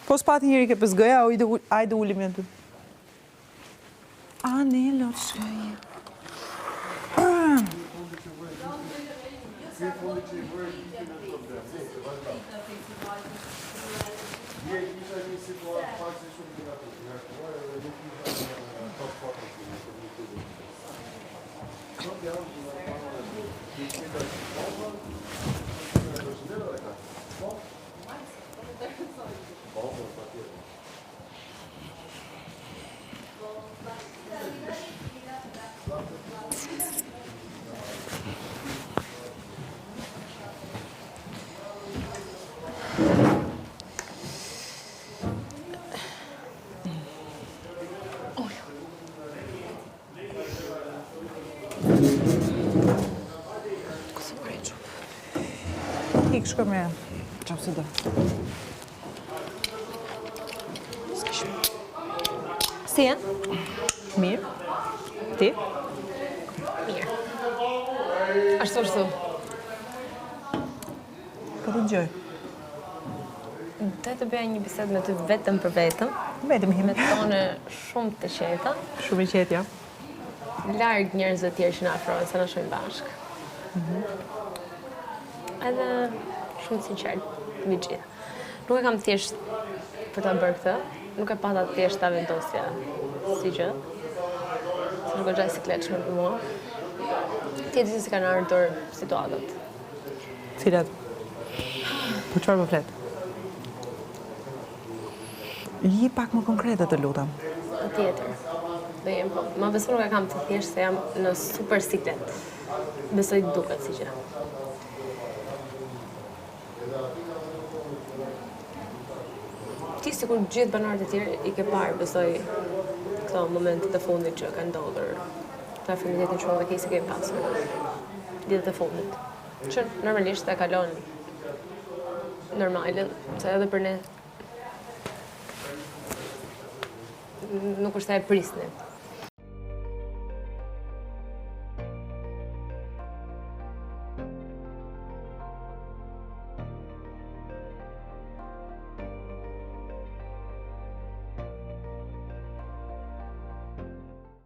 Po s'pati njëri ke pëzgëja, ajde ullim e ty. A, ne, loqëj. Ik shkoj me qapë së do. Si janë? Mirë. Ti? Mirë. Ashtu. Po të gjoj. Dhe të bëja një bisedë me ty vetëm për vetëm. Vetëm hime. Me tone shumë të qeta. Shumë i qetë, ja. Larg njerëzve tjerë që na afrohen, se na shohin bashkë. Edhe shumë sinqert, me gjitha. Nuk e kam thjesht për ta bërë këtë, nuk e pata thjesht ta vendosja si gjë. Se nuk e gjaj si kleqme për mua. Ti e di se si kanë ardhur situatat. Cilat? Po çfarë më flet? Je pak më konkrete të lutem. Patjetër. Dhe jem po. Ma besoj nuk e kam të thjesht se jam në super siklet. Besoj duket si gjë. Ti sikur gjithë banorët e tjerë i ke parë, besoj, këto momentet e fundit që kanë ndodhur. Këta feminitet që dhe kejse ke pasur. Ditët e fundit. Që normalisht e kalon normalin, se edhe për ne nuk është e prisni.